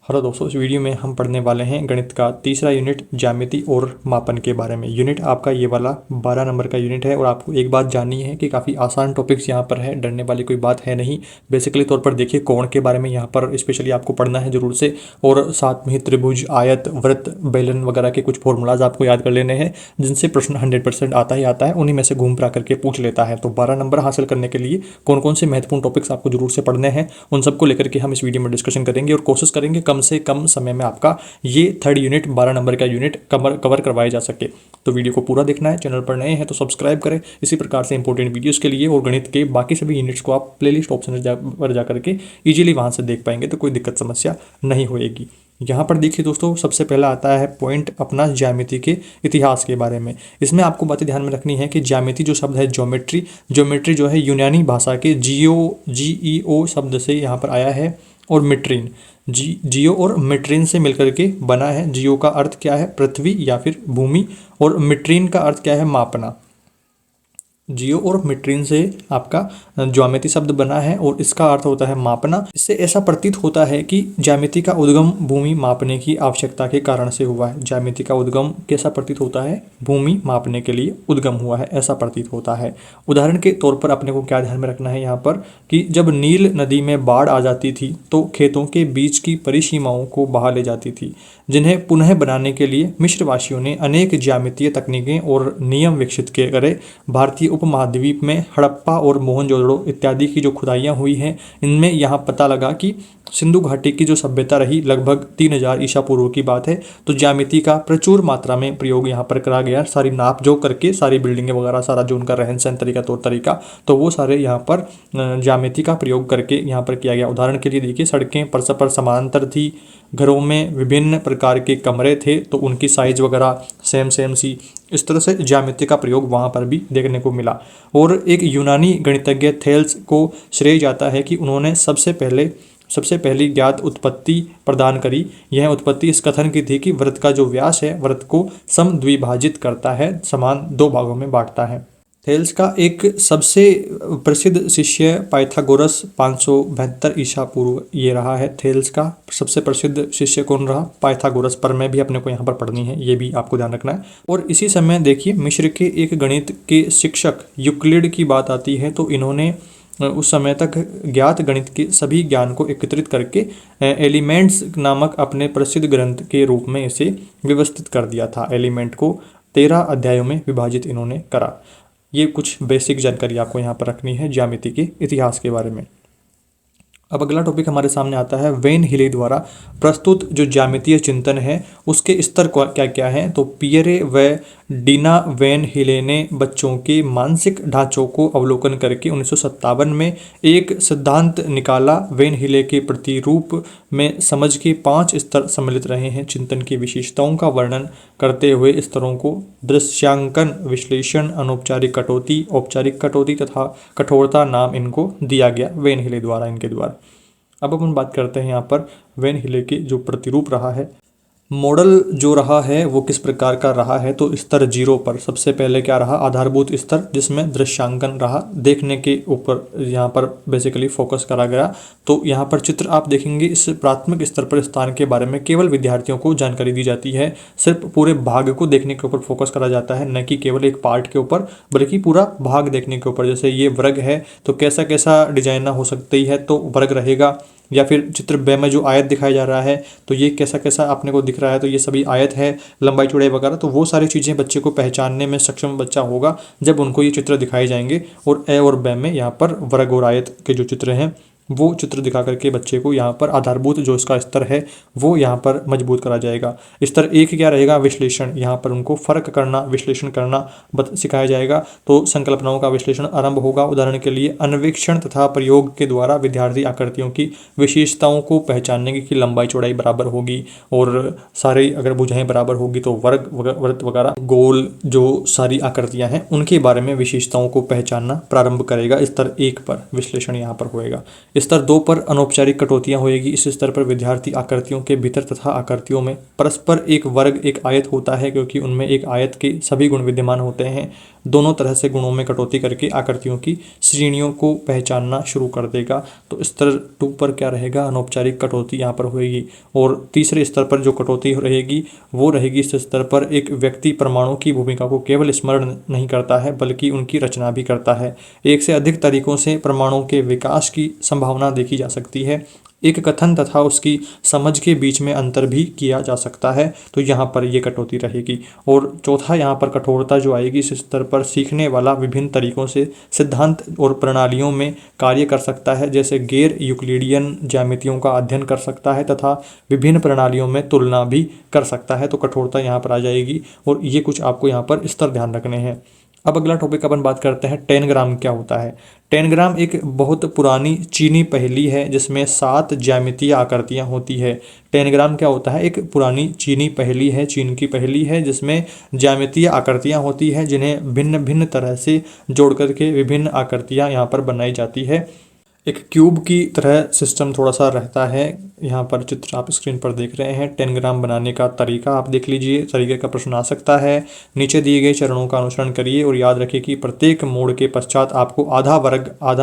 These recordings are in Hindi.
हेलो दोस्तों, इस वीडियो में हम पढ़ने वाले हैं गणित का तीसरा यूनिट ज्यामिति और मापन के बारे में। यूनिट आपका ये वाला 12 नंबर का यूनिट है और आपको एक बात जाननी है कि काफ़ी आसान टॉपिक्स यहाँ पर है, डरने वाली कोई बात है नहीं। बेसिकली तौर पर देखिए, कोण के बारे में यहाँ पर स्पेशली आपको पढ़ना है जरूर से, और साथ में ही त्रिभुज, आयत, वृत्त, बेलन वगैरह के कुछ फॉर्मूलाज आपको याद कर लेने हैं जिनसे प्रश्न 100% आता ही आता है, उन्हीं में से घूम फिरा करके पूछ लेता है। तो 12 नंबर हासिल करने के लिए कौन कौन से महत्वपूर्ण टॉपिक्स आपको जरूर से पढ़ने हैं, उन सबको लेकर के हम इस वीडियो में डिस्कशन करेंगे और कोशिश करेंगे कम से कम समय में आपका ये थर्ड यूनिट 12 नंबर का यूनिट कवर करवाया जा सके। तो वीडियो को पूरा देखना है। चैनल पर नए हैं तो सब्सक्राइब करें इसी प्रकार से इंपॉर्टेंट वीडियोस के लिए, और गणित के बाकी सभी यूनिट्स को आप प्लेलिस्ट ऑप्शन पर जाकर के इजीली वहां से देख पाएंगे, तो कोई दिक्कत समस्या नहीं होएगी। यहाँ पर देखिए दोस्तों, सबसे पहला आता है पॉइंट अपना ज्यामिति के इतिहास के बारे में। इसमें आपको बातें ध्यान में रखनी है कि ज्यामिति जो शब्द है, ज्योमेट्री जो है यूनानी भाषा के जीओ शब्द से यहाँ पर आया है, और मिट्रीन जियो और मिट्रीन से मिलकर के बना है। जियो का अर्थ क्या है? पृथ्वी या फिर भूमि, और मिट्रीन का अर्थ क्या है? मापना। जियो और मिट्रीन से आपका ज्यामिति शब्द बना है और इसका अर्थ होता है मापना। इससे ऐसा प्रतीत होता है कि ज्यामिति का उद्गम भूमि मापने की आवश्यकता के कारण से हुआ है। ज्यामिति का उद्गम कैसा प्रतीत होता है? भूमि मापने के लिए उद्गम हुआ है, ऐसा प्रतीत होता है। उदाहरण के तौर पर अपने को क्या ध्यान में रखना है यहाँ पर कि जब नील नदी में बाढ़ आ जाती थी तो खेतों के बीच की परिसीमाओं को बहा ले जाती थी, जिन्हें पुनः बनाने के लिए मिस्रवासियों ने अनेक ज्यामितीय तकनीकें और नियम विकसित किए करे। भारतीय उपमहाद्वीप में हड़प्पा और मोहनजोदड़ो इत्यादि की जो खुदाइयाँ हुई हैं, इनमें यहाँ पता लगा कि सिंधु घाटी की जो सभ्यता रही लगभग 3000 ईसा पूर्व की बात है, तो ज्यामिति का प्रचुर मात्रा में प्रयोग यहाँ पर करा गया। सारी नाप जोक करके सारी बिल्डिंगें वगैरह, सारा जो उनका रहन सहन तरीका, तौर तरीका, तो वो सारे यहाँ पर ज्यामिति का प्रयोग करके यहाँ पर किया गया। उदाहरण के लिए देखिए, सड़कें परस्पर समानांतर थी, घरों में विभिन्न प्रकार के कमरे थे तो उनकी साइज वगैरह सेम सी, इस तरह से ज्यामिति का प्रयोग वहाँ पर भी देखने को मिला। और एक यूनानी गणितज्ञ थेल्स को श्रेय जाता है कि उन्होंने सबसे पहली ज्ञात उत्पत्ति प्रदान करी। यह उत्पत्ति इस कथन की थी कि वृत्त का जो व्यास है वृत्त को समद्विभाजित करता है, समान दो भागों में बांटता है। थेल्स का एक सबसे प्रसिद्ध शिष्य पाइथागोरस 572 ईसा पूर्व ये रहा है। थेल्स का सबसे प्रसिद्ध शिष्य कौन रहा? पाइथागोरस। पर मैं भी अपने को यहाँ पर पढ़नी है, ये भी आपको ध्यान रखना है। और इसी समय देखिए, मिस्र के एक गणित के शिक्षक यूक्लिड की बात आती है, तो इन्होंने उस समय तक ज्ञात गणित के सभी ज्ञान को एकत्रित करके एलिमेंट्स नामक अपने प्रसिद्ध ग्रंथ के रूप में इसे व्यवस्थित कर दिया था। एलिमेंट को 13 अध्यायों में विभाजित इन्होंने करा। ये कुछ बेसिक जानकारी आपको यहाँ पर रखनी है ज्यामिति के इतिहास के बारे में। अब अगला टॉपिक हमारे सामने आता है वेन हिले द्वारा प्रस्तुत जो ज्यामितीय चिंतन है उसके स्तर क्या क्या हैं। तो पियरे व डीना वेन हिले ने बच्चों के मानसिक ढांचों को अवलोकन करके 1957 में एक सिद्धांत निकाला। वेन हिले के प्रतिरूप में समझ के 5 स्तर सम्मिलित रहे हैं। चिंतन की विशेषताओं का वर्णन करते हुए स्तरों को दृश्यांकन, विश्लेषण, अनौपचारिक कटौती, औपचारिक कटौती तथा कठोरता नाम इनको दिया गया वेन हिले द्वारा, इनके द्वारा। अब अपन बात करते हैं यहाँ पर वेन हिले के जो प्रतिरूप रहा है, मॉडल जो रहा है वो किस प्रकार का रहा है। तो स्तर 0 पर सबसे पहले क्या रहा? आधारभूत स्तर, जिसमें दृश्यांकन रहा, देखने के ऊपर यहाँ पर बेसिकली फोकस करा गया। तो यहाँ पर चित्र आप देखेंगे, इस प्राथमिक स्तर पर स्थान के बारे में केवल विद्यार्थियों को जानकारी दी जाती है। सिर्फ पूरे भाग को देखने के ऊपर फोकस करा जाता है, न कि केवल एक पार्ट के ऊपर, बल्कि पूरा भाग देखने के ऊपर। जैसे ये वर्ग है तो कैसा कैसा डिजाइन हो सकती है, तो वर्ग रहेगा। या फिर चित्र ब में जो आयत दिखाया जा रहा है तो ये कैसा कैसा आपने को दिख रहा है, तो ये सभी आयत है, लंबाई चौड़ाई वगैरह। तो वो सारी चीज़ें बच्चे को पहचानने में सक्षम बच्चा होगा जब उनको ये चित्र दिखाए जाएंगे। और ए और ब में यहाँ पर वर्ग और आयत के जो चित्र हैं वो चित्र दिखा करके बच्चे को यहाँ पर आधारभूत जो इसका स्तर है वो यहाँ पर मजबूत करा जाएगा। स्तर 1 क्या रहेगा? विश्लेषण। यहाँ पर उनको फर्क करना, विश्लेषण करना सिखाया जाएगा। तो संकल्पनाओं का विश्लेषण आरंभ होगा। उदाहरण के लिए अन्वेषण तथा प्रयोग के द्वारा विद्यार्थी आकृतियों की विशेषताओं को पहचानेंगे कि लंबाई चौड़ाई बराबर होगी और सारी अगर भुजाएं बराबर होगी तो वर्ग वृत्त वगैरह गोल जो सारी आकृतियां हैं उनके बारे में विशेषताओं को पहचानना प्रारंभ करेगा। स्तर 1 पर विश्लेषण यहाँ पर होएगा। स्तर 2 पर अनौपचारिक कटौतियां होएगी। इस स्तर पर विद्यार्थी आकृतियों के भीतर तथा आकृतियों में परस्पर एक वर्ग एक आयत होता है, क्योंकि उनमें एक आयत के सभी गुण विद्यमान होते हैं। दोनों तरह से गुणों में कटौती करके आकृतियों की श्रेणियों को पहचानना शुरू कर देगा। तो स्तर 2 पर क्या रहेगा, अनौपचारिक कटौती यहाँ पर होएगी। और तीसरे स्तर पर जो कटौती रहेगी वो रहेगी इस स्तर पर एक व्यक्ति परमाणु की भूमिका को केवल स्मरण नहीं करता है बल्कि उनकी रचना भी करता है। एक से अधिक तरीकों से परमाणु के विकास की संभावना देखी जा सकती है। एक कथन तथा उसकी समझ के बीच में अंतर भी किया जा सकता है। तो यहाँ पर ये कटौती रहेगी। और चौथा यहाँ पर कठोरता जो आएगी, इस स्तर पर सीखने वाला विभिन्न तरीकों से सिद्धांत और प्रणालियों में कार्य कर सकता है, जैसे गैर यूक्लिडियन ज्यामितियों का अध्ययन कर सकता है तथा विभिन्न प्रणालियों में तुलना भी कर सकता है। तो कठोरता यहाँ पर आ जाएगी। और ये कुछ आपको यहाँ पर स्तर ध्यान रखने हैं। अब अगला टॉपिक अपन बात करते हैं, टेनग्राम क्या होता है। टेनग्राम एक बहुत पुरानी चीनी पहेली है जिसमें 7 ज्यामितीय आकृतियां होती है। टेनग्राम क्या होता है, एक पुरानी चीनी पहेली है, चीन की पहेली है जिसमें ज्यामितीय आकृतियां होती है जिन्हें भिन्न भिन्न तरह से जोड़ करके विभिन्न आकृतियां यहाँ पर बनाई जाती है। एक क्यूब की तरह सिस्टम थोड़ा सा रहता है। यहाँ पर चित्र आप स्क्रीन पर देख रहे हैं। टेनग्राम बनाने का तरीका आप देख लीजिए, तरीके का प्रश्न आ सकता है। नीचे दिए गए चरणों का अनुसरण करिए और याद रखिए कि प्रत्येक मोड़ के पश्चात आपको आधा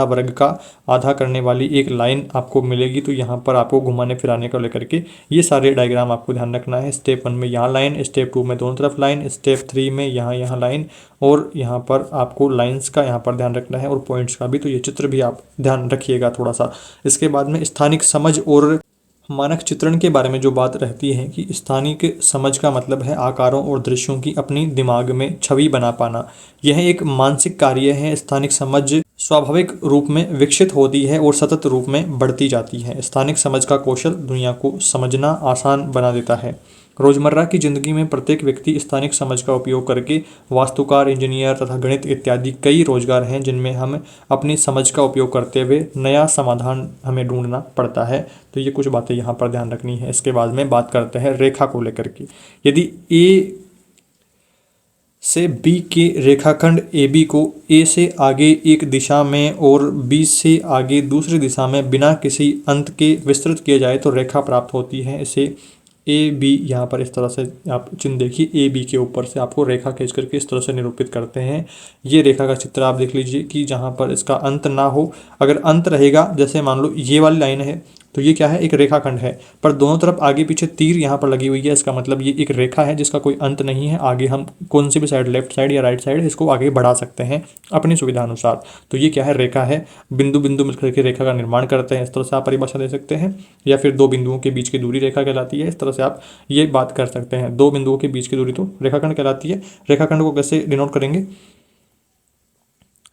वर्ग का आधा करने वाली एक लाइन आपको मिलेगी। तो यहाँ पर आपको घुमाने फिराने को लेकर के ये सारे डायग्राम आपको ध्यान रखना है। स्टेप 1 में यहाँ लाइन, स्टेप 2 में दोनों तरफ लाइन, स्टेप 3 में यहाँ लाइन, और यहाँ पर आपको लाइंस का यहाँ पर ध्यान रखना है और पॉइंट्स का भी। तो ये चित्र भी आप ध्यान रखिएगा थोड़ा सा। इसके बाद में स्थानिक समझ और मानक चित्रण के बारे में जो बात रहती है कि स्थानिक समझ का मतलब है आकारों और दृश्यों की अपनी दिमाग में छवि बना पाना। यह एक मानसिक कार्य है। स्थानिक समझ स्वाभाविक रूप में विकसित होती है और सतत रूप में बढ़ती जाती है। स्थानिक समझ का कौशल दुनिया को समझना आसान बना देता है। रोजमर्रा की जिंदगी में प्रत्येक व्यक्ति स्थानिक समझ का उपयोग करके वास्तुकार, इंजीनियर तथा गणित इत्यादि कई रोजगार हैं जिनमें हम अपनी समझ का उपयोग करते हुए नया समाधान हमें ढूंढना पड़ता है। तो ये कुछ बातें यहाँ पर ध्यान रखनी है। इसके बाद में बात करते हैं रेखा को लेकर के। यदि ए से बी के रेखाखंड AB को A से आगे एक दिशा में और B से आगे दूसरी दिशा में बिना किसी अंत के विस्तृत किया जाए तो रेखा प्राप्त होती है। इसे AB यहाँ पर इस तरह से आप चिन्ह देखिए, AB के ऊपर से आपको रेखा खींच करके इस तरह से निरूपित करते हैं। ये रेखा का चित्र आप देख लीजिए कि जहाँ पर इसका अंत ना हो। अगर अंत रहेगा, जैसे मान लो ये वाली लाइन है, तो ये क्या है, एक रेखाखंड है, पर दोनों तरफ आगे पीछे तीर यहाँ पर लगी हुई है। इसका मतलब ये एक रेखा है जिसका कोई अंत नहीं है। आगे हम कौन सी भी साइड, लेफ्ट साइड या राइट साइड, इसको आगे बढ़ा सकते हैं अपनी सुविधा अनुसार। तो ये क्या है, रेखा है। बिंदु बिंदु मिलकर के रेखा का निर्माण करते हैं, इस तरह से आप परिभाषा दे सकते हैं। या फिर दो बिंदुओं के बीच की दूरी रेखा कहलाती है, इस तरह से आप ये बात कर सकते हैं। दो बिंदुओं के बीच की दूरी तो रेखाखंड कहलाती है। रेखाखंड को कैसे डिनोट करेंगे,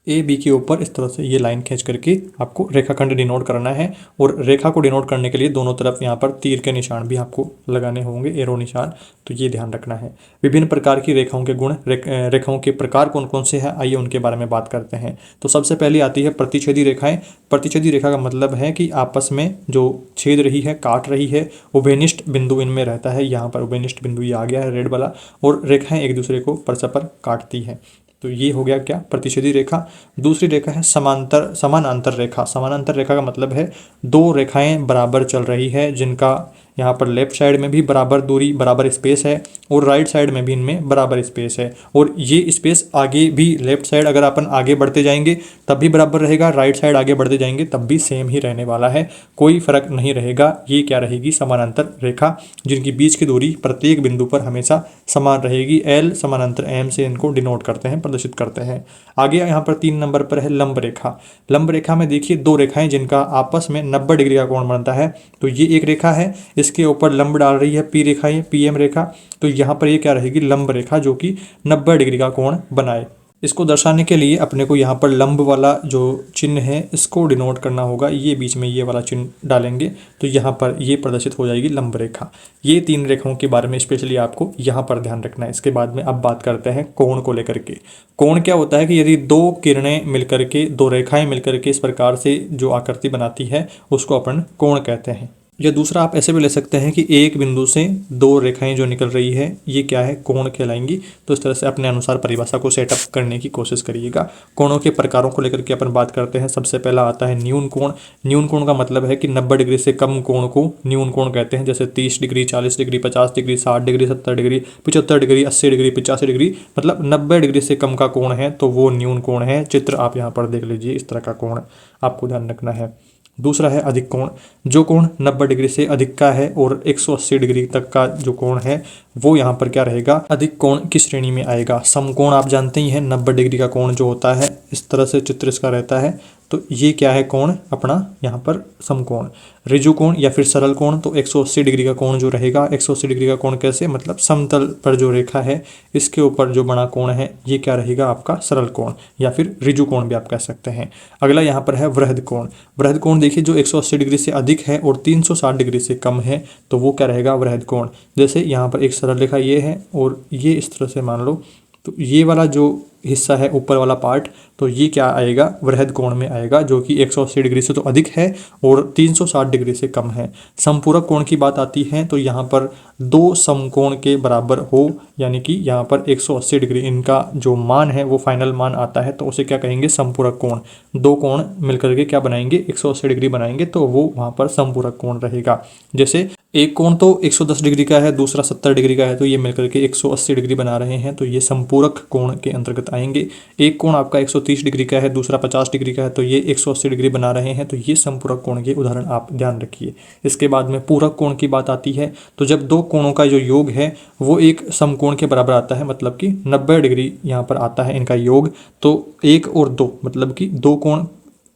AB के ऊपर इस तरह से ये लाइन खींच करके आपको रेखाखंड डिनोट करना है। और रेखा को डिनोट करने के लिए दोनों तरफ यहाँ पर तीर के निशान भी आपको लगाने होंगे, एरो निशान। तो ये ध्यान रखना है। विभिन्न प्रकार की रेखाओं के गुण, रेखाओं के प्रकार कौन कौन से हैं, आइए उनके बारे में बात करते हैं। तो सबसे पहले आती है प्रतिच्छेदी रेखाएं। प्रतिच्छेदी रेखा का मतलब है कि आपस में जो छेद रही है, काट रही है, उभयनिष्ठ बिंदु इनमें रहता है। यहाँ पर उभयनिष्ठ बिंदु ये आ गया है रेड वाला, और रेखाएं एक दूसरे को परस्पर काटती है। तो ये हो गया क्या, प्रतिच्छेदी रेखा। दूसरी रेखा है समानांतर रेखा। समानांतर रेखा का मतलब है दो रेखाएं बराबर चल रही है, जिनका यहाँ पर लेफ्ट साइड में भी बराबर दूरी, बराबर स्पेस है, और राइट साइड में भी इनमें बराबर स्पेस है। और ये स्पेस आगे भी, लेफ्ट साइड अगर अपन आगे बढ़ते जाएंगे तब भी बराबर रहेगा, राइट साइड आगे बढ़ते जाएंगे तब भी सेम ही रहने वाला है, कोई फर्क नहीं रहेगा। ये क्या रहेगी, समानांतर रेखा, जिनकी बीच की दूरी प्रत्येक बिंदु पर हमेशा समान रहेगी। L समानांतर M से इनको डिनोट करते हैं, प्रदर्शित करते हैं। आगे यहाँ पर 3 नंबर पर है लंब रेखा। लंब रेखा में देखिए दो रेखाएं जिनका आपस में 90 डिग्री का कोण बनता है। तो ये एक रेखा है, इसके ऊपर लंब डाल रही है P रेखा, ये PM रेखा। तो यहाँ पर ये क्या रहेगी, लंब रेखा, जो कि 90 डिग्री का कोण बनाए। इसको दर्शाने के लिए अपने को यहाँ पर लंब वाला जो चिन्ह है इसको डिनोट करना होगा। ये बीच में ये वाला चिन्ह डालेंगे तो यहाँ पर ये प्रदर्शित हो जाएगी लंब रेखा। ये 3 रेखाओं के बारे में स्पेशली आपको यहाँ पर ध्यान रखना है। इसके बाद में अब बात करते हैं कोण को लेकर के। कोण क्या होता है कि यदि दो किरणें मिलकर के, दो रेखाएं मिलकर के इस प्रकार से जो आकृति बनाती है उसको अपन कोण कहते हैं। या दूसरा आप ऐसे भी ले सकते हैं कि एक बिंदु से दो रेखाएं जो निकल रही है ये क्या है, कोण कहलाएंगी। तो इस तरह से अपने अनुसार परिभाषा को सेटअप करने की कोशिश करिएगा। कोणों के प्रकारों को लेकर के अपन बात करते हैं। सबसे पहला आता है न्यून कोण। न्यून कोण का मतलब है कि 90 डिग्री से कम कोण को न्यून कोण कहते हैं। जैसे 30 degree, 40 degree, 50 degree, 60 degree, 70 degree, 75 degree, 80 degree, 85 degree, मतलब 90 डिग्री से कम का कोण है तो वो न्यून कोण है। चित्र आप यहाँ पर देख लीजिए, इस तरह का कोण आपको ध्यान रखना है। दूसरा है अधिक कोण। जो कोण 90 डिग्री से अधिक का है और 180 डिग्री तक का जो कोण है वो यहाँ पर क्या रहेगा, अधिक कोण की श्रेणी में आएगा। समकोण आप जानते ही हैं, 90 डिग्री का कोण जो होता है इस तरह से चित्र इसका रहता है। तो ये क्या है, कोण अपना यहाँ पर समकोण। ऋजु कोण या फिर सरल कोण, तो 180 डिग्री का कोण जो रहेगा, 180 डिग्री का कोण कैसे, मतलब समतल पर जो रेखा है इसके ऊपर जो बना कोण है ये क्या रहेगा आपका सरल कोण या फिर ऋजु कोण भी आप कह सकते हैं। अगला यहाँ पर है वृहद कोण। वृहद कोण देखिए जो 180 डिग्री से अधिक है और 360 डिग्री से कम है तो वो क्या रहेगा, वृहद कोण। जैसे यहाँ पर एक सरल रेखा ये है और ये इस तरह से मान लो, तो ये वाला जो हिस्सा है ऊपर वाला पार्ट, तो ये क्या आएगा, वृहद कोण में आएगा, जो कि 180 डिग्री से तो अधिक है और 360 डिग्री से कम है। समपूरक कोण की बात आती है तो यहाँ पर दो समकोण के बराबर हो, यानी कि यहाँ पर 180 डिग्री इनका जो मान है वो फाइनल मान आता है तो उसे क्या कहेंगे, समपूरक कोण। दो कोण मिलकर के क्या बनाएंगे, 180 डिग्री बनाएंगे तो वो वहाँ पर समपूरक कोण रहेगा। जैसे एक कोण तो 110 डिग्री का है, दूसरा 70 डिग्री का है, तो ये मिलकर के 180 डिग्री बना रहे हैं तो ये समपूरक कोण के अंतर्गत आएंगे। एक कोण आपका 130 डिग्री का है, दूसरा 50 डिग्री का है, तो ये 180 डिग्री बना रहे हैं तो ये समपूरक कोण के उदाहरण आप ध्यान रखिए। इसके बाद में पूरक कोण की बात आती है तो जब दो कोणों का जो योग है वो एक समकोण के बराबर आता है, मतलब कि 90 डिग्री यहाँ पर आता है इनका योग, तो एक और दो मतलब कि दो कोण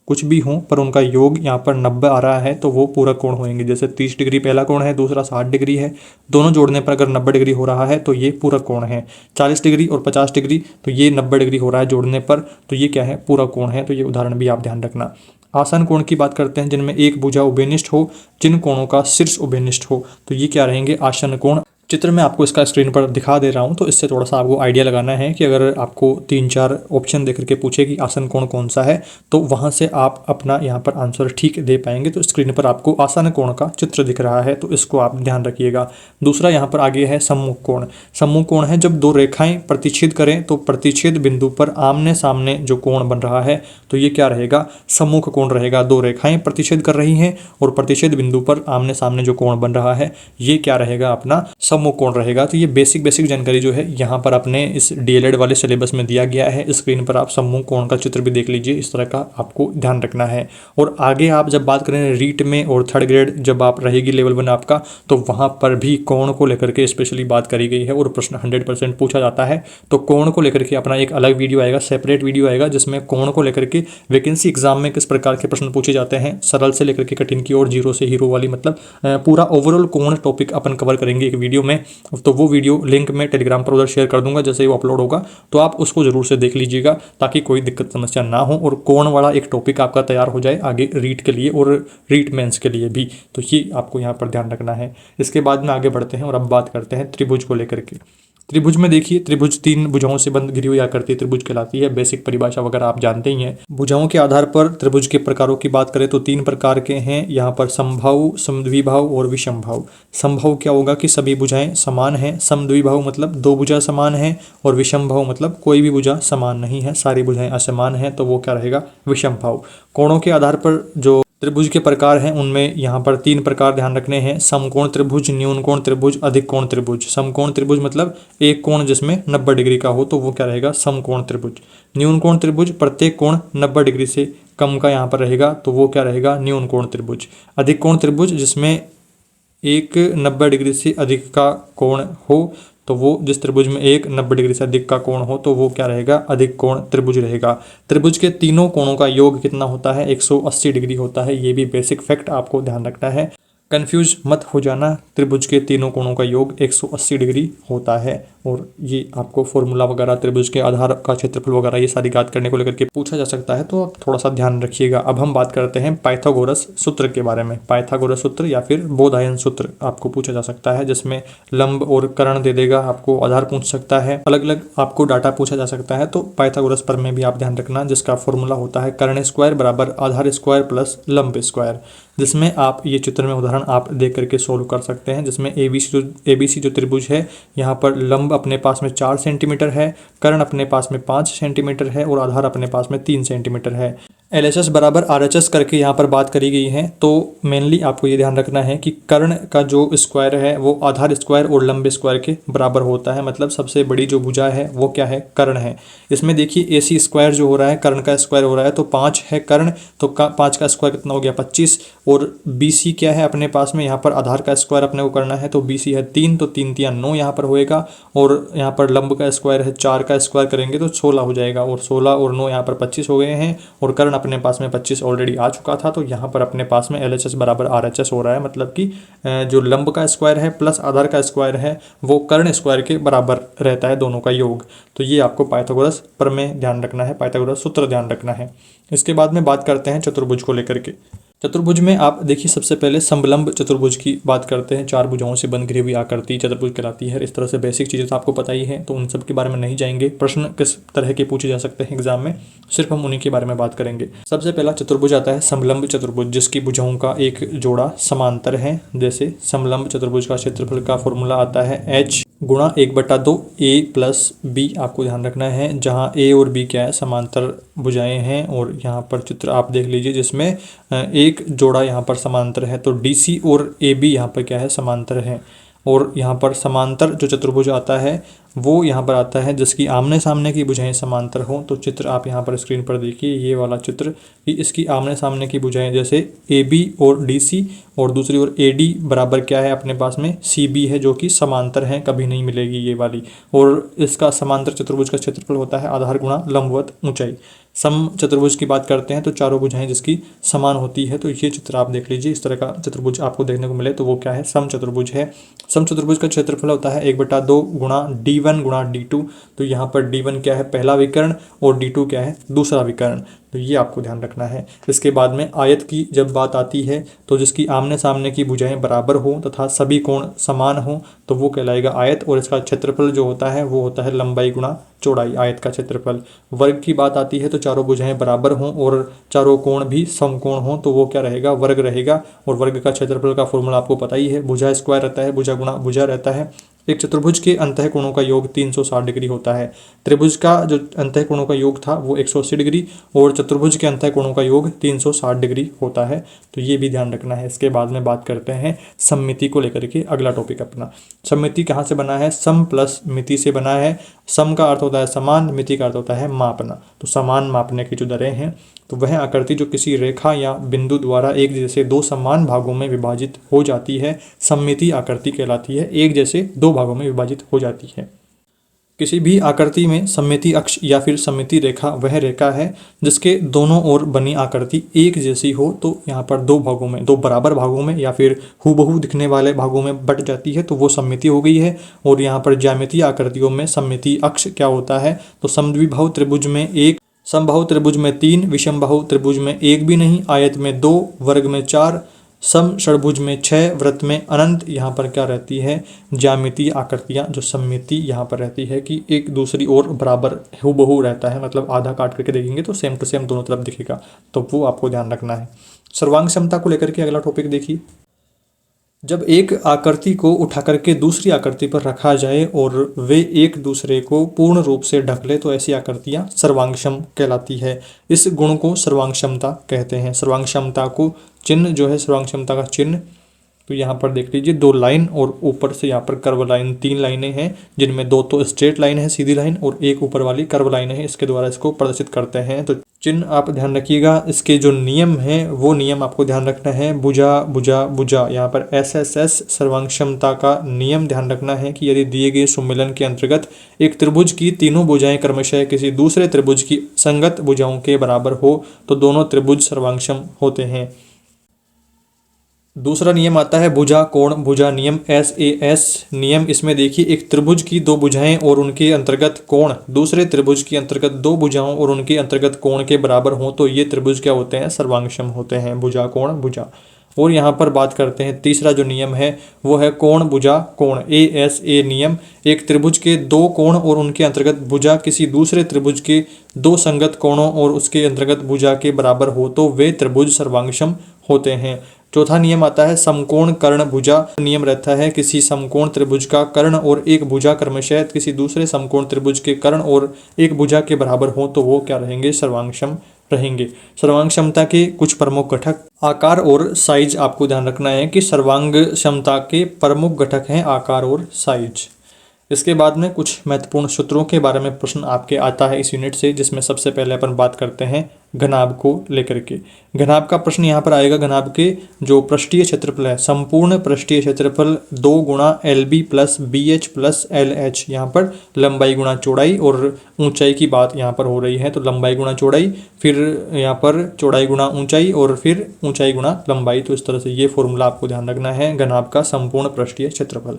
कुछ भी हों पर उनका योग यहाँ पर 90 आ रहा है तो वो पूरक कोण होंगे। जैसे 30 डिग्री पहला कोण है, दूसरा 60 डिग्री है, दोनों जोड़ने पर अगर 90 डिग्री हो रहा है तो ये पूरक कोण है। 40 डिग्री और 50 डिग्री तो ये 90 डिग्री हो रहा है जोड़ने पर, तो ये क्या है, पूरक कोण है। तो ये उदाहरण भी आप ध्यान रखना। आसन कोण की बात करते हैं जिनमें एक भुजा उभयनिष्ठ हो, जिन कोणों का शीर्ष उभयनिष्ठ हो, तो ये क्या रहेंगे, आसन कोण। चित्र में आपको इसका स्क्रीन पर दिखा दे रहा हूँ तो इससे थोड़ा सा आपको आइडिया लगाना है कि अगर आपको 3-4 ऑप्शन देकर के पूछे कि आसन कोण कौन सा है तो वहाँ से आप अपना यहाँ पर आंसर ठीक दे पाएंगे। तो स्क्रीन पर आपको आसन कोण का चित्र दिख रहा है तो इसको आप ध्यान रखिएगा। दूसरा यहाँ पर आगे है सम्मुख कोण। सम्मुख कोण है जब दो रेखाएं प्रतिच्छेद करें तो प्रतिच्छेद बिंदु पर आमने सामने जो कोण बन रहा है तो ये क्या रहेगा, सम्मुख कोण रहेगा। दो रेखाएं प्रतिच्छेद कर रही हैं और प्रतिच्छेद बिंदु पर आमने सामने जो कोण बन रहा है ये क्या रहेगा, अपना सम्मुख कोण रहेगा। तो ये बेसिक जानकारी जो है यहाँ पर अपने इस डीएलएड वाले सिलेबस में दिया गया है। स्क्रीन पर आप सम्मुख कोण का चित्र भी देख लीजिए, इस तरह का आपको ध्यान रखना है। और आगे आप जब बात करें रीट में और थर्ड ग्रेड जब आप रहेगी लेवल 1 आपका, तो वहाँ पर भी कोण को लेकर के स्पेशली बात करी गई है और प्रश्न 100% पूछा जाता है। तो कोण को लेकर के अपना एक अलग वीडियो आएगा, सेपरेट वीडियो आएगा जिसमें कोण को लेकर के वैकेंसी एग्जाम में किस प्रकार के प्रश्न पूछे जाते हैं, सरल से लेकर के कठिन की ओर, जीरो से हीरो वाली, मतलब पूरा ओवरऑल कोण टॉपिक अपन कवर करेंगे एक वीडियो में। तो वो वीडियो लिंक में टेलीग्राम पर उधर शेयर कर दूंगा, जैसे ही वो अपलोड होगा तो आप उसको जरूर से देख लीजिएगा ताकि कोई दिक्कत समस्या ना हो और कोण वाला एक टॉपिक आपका तैयार हो जाए आगे रीट के लिए और रीट मेंस के लिए भी। तो ये आपको यहाँ पर ध्यान रखना है। इसके बाद में आगे बढ़ते हैं और अब बात करते हैं त्रिभुज को लेकर के। त्रिभुज में देखिए, त्रिभुज 3 भुजाओं से बंद घिरी हुई आकृति त्रिभुज कहलाती है। बेसिक परिभाषा वगैरह आप जानते ही हैं। भुजाओं के आधार पर त्रिभुज के प्रकारों की बात करें तो 3 प्रकार के हैं यहाँ पर, समबाहु, समद्विबाहु और विषमबाहु। समबाहु क्या होगा कि सभी भुजाएं समान हैं, समद्विबाहु मतलब दो भुजा समान है, और विषमबाहु मतलब कोई भी भुजा समान नहीं है, सारी भुजाएं असमान है, तो वो क्या रहेगा, विषमबाहु। कोणों के आधार पर जो त्रिभुज के प्रकार हैं उनमें यहाँ पर 3 प्रकार ध्यान रखने हैं, समकोण त्रिभुज, न्यून कोण त्रिभुज, अधिक कोण त्रिभुज। समकोण त्रिभुज मतलब एक कोण जिसमें 90 डिग्री का हो तो वो क्या रहेगा, समकोण त्रिभुज। न्यून कोण त्रिभुज प्रत्येक कोण 90 डिग्री से कम का यहाँ पर रहेगा तो वो क्या रहेगा, न्यून कोण त्रिभुज। अधिक कोण त्रिभुज जिसमें एक 90 डिग्री से अधिक का कोण हो तो वो, जिस त्रिभुज में एक 90 डिग्री से अधिक का कोण हो तो वो क्या रहेगा, अधिक कोण त्रिभुज रहेगा। त्रिभुज के तीनों कोणों का योग कितना होता है, 180 डिग्री होता है। ये भी बेसिक फैक्ट आपको ध्यान रखना है, कंफ्यूज मत हो जाना। त्रिभुज के तीनों कोणों का योग 180 डिग्री होता है। और ये आपको फॉर्मूला वगैरह, त्रिभुज के आधार का क्षेत्रफल वगैरह ये सारी याद करने को लेकर के पूछा जा सकता है, तो आप थोड़ा सा ध्यान रखिएगा। अब हम बात करते हैं पाइथागोरस सूत्र के बारे में। पाइथागोरस सूत्र या फिर बोधायन सूत्र आपको पूछा जा सकता है, जिसमें लंब और कर्ण दे देगा, आपको आधार पूछ सकता है, अलग अलग आपको डाटा पूछा जा सकता है। तो पाइथागोरस पर में भी आप ध्यान रखना, जिसका फॉर्मूला होता है कर्ण स्क्वायर बराबर आधार स्क्वायर प्लस लंब स्क्वायर, जिसमें आप ये चित्र में उदाहरण आप देख करके सोल्व कर सकते हैं। जिसमें एबीसी जो त्रिभुज है, यहाँ पर लंब अपने पास में 4 सेंटीमीटर है, कर्ण अपने पास में 5 सेंटीमीटर है और आधार अपने पास में 3 सेंटीमीटर है। LHS बराबर RHS करके यहाँ पर बात करी गई है। तो मेनली आपको ये ध्यान रखना है कि कर्ण का जो स्क्वायर है वो आधार स्क्वायर और लंब स्क्वायर के बराबर होता है, मतलब सबसे बड़ी जो भुजा है वो क्या है, कर्ण है। इसमें देखिए AC स्क्वायर जो हो रहा है, कर्ण का स्क्वायर हो रहा है, तो 5 है कर्ण, तो 5 का स्क्वायर कितना हो गया, 25। और BC क्या है अपने पास में, यहाँ पर आधार का स्क्वायर अपने को करना है, तो BC है 3, तो 3 3 9 यहाँ पर होएगा। और यहाँ पर लंब का स्क्वायर है 4 का स्क्वायर करेंगे तो 16 हो जाएगा, और 16 और 9 यहाँ पर 25 हो गए हैं, और कर्ण अपने पास में 25 ऑलरेडी आ चुका था। तो यहाँ पर अपने पास में LHS बराबर RHS हो रहा है, मतलब कि जो लंब का स्क्वायर है प्लस आधार का स्क्वायर है वो कर्ण स्क्वायर के बराबर रहता है, दोनों का योग। तो ये आपको पाइथागोरस प्रमेय ध्यान रखना है, पाइथागोरस सूत्र ध्यान रखना है। इसके बाद में बात करते हैं चतुर्भुज को लेकर के। चतुर्भुज में आप देखिए सबसे पहले समलंब चतुर्भुज की बात करते हैं। 4 भुजाओं से बंध घिरी हुई आकृति चतुर्भुज कहलाती है। इस तरह से बेसिक चीज़ें तो आपको पता ही है, तो उन सब के बारे में नहीं जाएंगे। प्रश्न किस तरह के पूछे जा सकते हैं एग्जाम में, सिर्फ हम उन्हीं के बारे में बात करेंगे। सबसे पहला चतुर्भुज आता है समलंब चतुर्भुज, जिसकी भुजाओं का एक जोड़ा समांतर है। जैसे समलंब चतुर्भुज का क्षेत्रफल का फॉर्मूला आता है H गुणा 1/2 A प्लस B, आपको ध्यान रखना है, जहाँ A और B क्या है, समांतर भुजाएं हैं। और यहाँ पर चित्र आप देख लीजिए जिसमें एक जोड़ा यहाँ पर समांतर है, तो DC और AB यहाँ पर क्या है, समांतर है। और यहाँ पर समांतर जो चतुर्भुज आता है वो यहाँ पर आता है जिसकी आमने सामने की भुजाएं समांतर हों। तो चित्र आप यहाँ पर स्क्रीन पर देखिए, ये वाला चित्र कि इसकी आमने सामने की भुजाएं जैसे AB और DC, और दूसरी ओर AD बराबर क्या है अपने पास में CB है, जो कि समांतर हैं, कभी नहीं मिलेगी ये वाली। और इसका समांतर चतुर्भुज का क्षेत्रफल होता है आधार गुणा लंबवत ऊंचाई। सम चतुर्भुज की बात करते हैं तो चारों भुजाएं जिसकी समान होती है। तो ये चित्र आप देख लीजिए, इस तरह का चतुर्भुज आपको देखने को मिले तो वो क्या है, सम चतुर्भुज है। सम चतुर्भुज का क्षेत्रफल होता है 1/2 गुणा D1 गुणा D2। तो यहाँ पर D1 क्या है, पहला विकर्ण, और D2 क्या है, दूसरा विकर्ण। तो ये आपको ध्यान रखना है। इसके बाद में आयत की जब बात आती है तो जिसकी आमने सामने की भुजाएं बराबर हो तथा सभी कोण समान हो तो वो कहलाएगा आयत, और इसका क्षेत्रफल जो होता है वो होता है लंबाई गुणा चौड़ाई, आयत का क्षेत्रफल। वर्ग की बात आती है तो चारों भुजाएं बराबर हों और चारों कोण भी समकोण हों तो वो क्या रहेगा, वर्ग रहेगा। और वर्ग का क्षेत्रफल का फॉर्मूला आपको पता ही है, भुजा स्क्वायर रहता है, भुजा गुणा भुजा रहता है। एक चतुर्भुज के अंतः कोणों का योग 360 डिग्री होता है। त्रिभुज का जो अंतः कोणों का योग था वो 180 डिग्री, और चतुर्भुज के अंतः कोणों का योग 360 डिग्री होता है। तो ये भी ध्यान रखना है। इसके बाद में बात करते हैं सममिति को लेकर के, अगला टॉपिक अपना। सममिति कहाँ से बना है, सम प्लस मिति से बना है। सम का अर्थ होता है समान, मिति का अर्थ होता है मापना। तो समान मापने की जो दरें हैं तो वह आकृति जो किसी रेखा या बिंदु द्वारा एक जैसे दो समान भागों में विभाजित हो जाती है, सममिति आकृति कहलाती है। एक जैसे दो भागों में विभाजित हो जाती है। किसी भी आकृति में सममिति अक्ष या फिर सममिति रेखा वह रेखा है जिसके दोनों ओर बनी आकृति एक जैसी हो। तो यहाँ पर दो भागों में, दो बराबर भागों में या फिर हूबहू दिखने वाले भागों में बट जाती है तो वो सममिति हो गई है। और यहाँ पर ज्यामितीय आकृतियों में सममिति अक्ष क्या होता है, तो समद्विबाहु त्रिभुज में 1, समबाहु त्रिभुज में 3, विषमबाहु त्रिभुज में 1 भी नहीं, आयत में 2, वर्ग में 4, सम षडभुज में 6, वृत्त में अनंत। यहाँ पर क्या रहती है, ज्यामितीय आकृतियाँ जो सममिति यहाँ पर रहती है कि एक दूसरी ओर बराबर हूबहू रहता है, मतलब आधा काट करके देखेंगे तो सेम टू सेम दोनों तरफ दिखेगा। तो वो आपको ध्यान रखना है। सर्वांग क्षमता को लेकर के अगला टॉपिक देखिए। जब एक आकृति को उठा करके दूसरी आकृति पर रखा जाए और वे एक दूसरे को पूर्ण रूप से ढक ले तो ऐसी आकृतियाँ सर्वांगक्षम कहलाती है। इस गुण को सर्वांगक्षमता कहते हैं। सर्वांगक्षमता को चिन्ह जो है, सर्वांगक्षमता का चिन्ह तो यहाँ पर देख लीजिए, 2 लाइन और ऊपर से यहाँ पर कर्व लाइन, 3 लाइनें हैं जिनमें 2 तो स्ट्रेट लाइन है सीधी लाइन और एक ऊपर वाली कर्व लाइन है। इसके द्वारा इसको प्रदर्शित करते हैं। तो चिन्ह आप ध्यान रखिएगा। इसके जो नियम हैं वो नियम आपको ध्यान रखना है। भुजा भुजा भुजा, यहाँ पर SSS सर्वांगक्षमता का नियम ध्यान रखना है कि यदि दिए गए सम्मेलन के अंतर्गत एक त्रिभुज की तीनों भुजाएं क्रमशः किसी दूसरे त्रिभुज की संगत भुजाओं के बराबर हो तो दोनों त्रिभुज सर्वांगक्षम होते हैं। दूसरा नियम आता है भुजा कोण भुजा नियम, SAS नियम। इसमें देखिए एक त्रिभुज की दो भुजाएं और उनके अंतर्गत कोण दूसरे त्रिभुज के अंतर्गत दो भुजाओं और उनके अंतर्गत कोण के बराबर हों तो ये त्रिभुज क्या होते हैं, सर्वांगसम होते हैं, भुजा कोण भुजा। और यहाँ पर बात करते हैं तीसरा जो नियम है वो है कोण भुजा कोण, ASA नियम। एक त्रिभुज के दो कोण और उनके अंतर्गत भुजा किसी दूसरे त्रिभुज के दो संगत कोणों और उसके अंतर्गत भुजा के बराबर हो तो वे त्रिभुज सर्वांगसम होते हैं। चौथा नियम आता है समकोण कर्ण भुजा। नियम रहता है किसी समकोण त्रिभुज का कर्ण और एक भुजा क्रमशः किसी दूसरे समकोण त्रिभुज के कर्ण और एक भुजा के बराबर हो तो वो क्या रहेंगे, सर्वांगसम रहेंगे। सर्वांग क्षमता के कुछ प्रमुख घटक, आकार और साइज। आपको ध्यान रखना है कि सर्वांग क्षमता के प्रमुख घटक हैं आकार और साइज। इसके बाद में कुछ महत्वपूर्ण सूत्रों के बारे में प्रश्न आपके आता है इस यूनिट से, जिसमें सबसे पहले अपन बात करते हैं घनाभ को लेकर के। घनाभ का प्रश्न यहाँ पर आएगा। घनाभ के जो पृष्ठीय क्षेत्रफल है, संपूर्ण पृष्ठीय क्षेत्रफल 2 गुणा LB plus BH plus LH। यहाँ पर लंबाई गुणा चौड़ाई और ऊंचाई की बात यहाँ पर हो रही है, तो लंबाई गुणा चौड़ाई, फिर यहाँ पर चौड़ाई गुणा ऊंचाई और फिर ऊंचाई गुणा लंबाई। तो इस तरह से ये फॉर्मूला आपको ध्यान रखना है घनाभ का संपूर्ण पृष्ठीय क्षेत्रफल।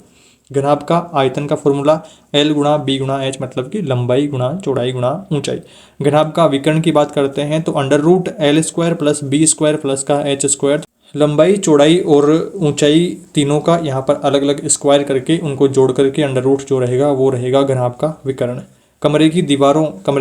घनाभ का आयतन का फॉर्मूला L गुणा B गुणा H, मतलब कि लंबाई गुणा चौड़ाई गुणा ऊंचाई। घनाभ का विकर्ण की बात करते हैं तो √L² प्लस B² प्लस का H², लंबाई चौड़ाई और ऊंचाई तीनों का यहाँ पर अलग अलग स्क्वायर करके उनको जोड़ करके √ जो रहेगा वो रहेगा घनाभ का विकर्ण। कमरे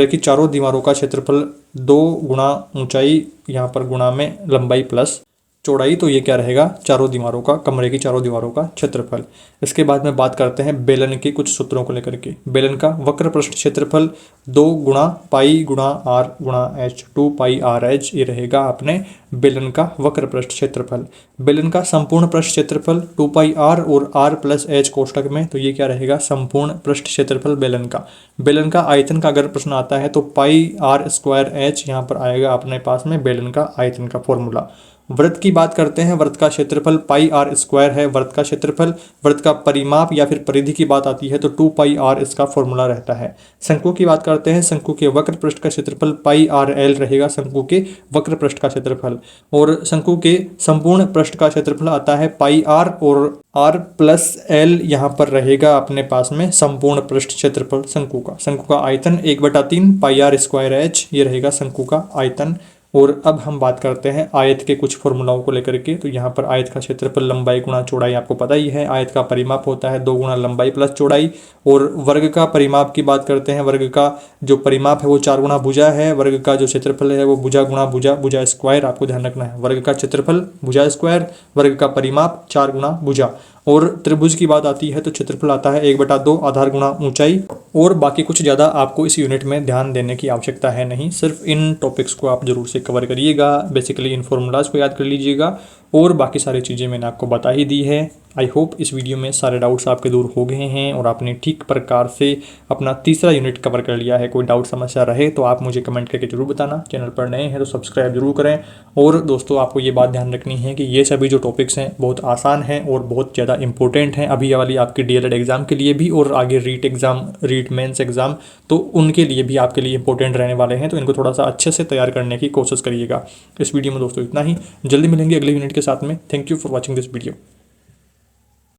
की चारों दीवारों का क्षेत्रफल 2 गुणा ऊंचाई यहाँ पर गुणा में लंबाई प्लस चौड़ाई, तो ये क्या रहेगा, चारों दीवारों का, कमरे की चारों दीवारों का क्षेत्रफल। इसके बाद में बात करते हैं बेलन के कुछ सूत्रों को लेकर के। बेलन का वक्र पृष्ठ क्षेत्रफल 2 गुणा पाई गुणा R गुणा H 2 पाई RH, ये रहेगा अपने बेलन का वक्र पृष्ठ क्षेत्रफल। बेलन का संपूर्ण पृष्ठ क्षेत्रफल 2 पाई R और R प्लस H कोष्टक में, तो ये क्या रहेगा, संपूर्ण पृष्ठ क्षेत्रफल बेलन का। बेलन का आयतन का अगर प्रश्न आता है तो पाई R² H यहाँ पर आएगा अपने पास में बेलन का आयतन का फॉर्मूला। वृत्त की बात करते हैं। वृत्त का क्षेत्रफल पाई R² है वृत्त का क्षेत्रफल। वृत्त का परिमाप या फिर परिधि की बात आती है तो 2 पाई R इसका फॉर्मूला रहता है। शंकु की बात करते हैं। शंकु के वक्र पृष्ठ का क्षेत्रफल पाई RL रहेगा, शंकु के वक्र पृष्ठ का क्षेत्रफल। और शंकु के संपूर्ण पृष्ठ का क्षेत्रफल आता है पाई R और R प्लस L यहाँ पर रहेगा अपने पास में संपूर्ण पृष्ठ क्षेत्रफल शंकु का। शंकु का आयतन 1/3 पाई R² H, ये रहेगा शंकु का आयतन। और अब हम बात करते हैं आयत के कुछ फॉर्मूलाओं को लेकर के। तो यहाँ पर आयत का क्षेत्रफल लंबाई गुणा चौड़ाई आपको पता ही है। आयत का परिमाप होता है 2 गुणा लंबाई प्लस चौड़ाई। और वर्ग का परिमाप की बात करते हैं। वर्ग का जो परिमाप है वो 4 गुणा भुजा है। वर्ग का जो क्षेत्रफल है वो भुजा गुणा भुजा, भुजा स्क्वायर आपको ध्यान रखना है। वर्ग का क्षेत्रफल भुजा स्क्वायर, वर्ग का परिमाप 4 गुणा भुजा। और त्रिभुज की बात आती है तो क्षेत्रफल आता है 1/2 आधार गुणा ऊंचाई। और बाकी कुछ ज़्यादा आपको इस यूनिट में ध्यान देने की आवश्यकता है नहीं, सिर्फ इन टॉपिक्स को आप जरूर से कवर करिएगा। बेसिकली इन फॉर्मूलाज को याद कर लीजिएगा और बाकी सारी चीज़ें मैंने आपको बता ही दी है। आई होप इस वीडियो में सारे डाउट्स आपके दूर हो गए हैं और आपने ठीक प्रकार से अपना तीसरा यूनिट कवर कर लिया है। कोई डाउट समस्या रहे तो आप मुझे कमेंट करके जरूर बताना। चैनल पर नए हैं तो सब्सक्राइब जरूर करें। और दोस्तों आपको ये बात ध्यान रखनी है कि ये सभी जो टॉपिक्स हैं बहुत आसान हैं और बहुत ज़्यादा इंपॉर्टेंट हैं अभी वाली आपकी DLED एग्ज़ाम के लिए भी और आगे REET exam, REET mains exam, तो उनके लिए भी आपके लिए इंपॉर्टेंट रहने वाले हैं। तो इनको थोड़ा सा अच्छे से तैयार करने की कोशिश करिएगा। इस वीडियो में दोस्तों इतना ही। जल्दी मिलेंगे अगले यूनिट के साथ में। Thank you for watching this video.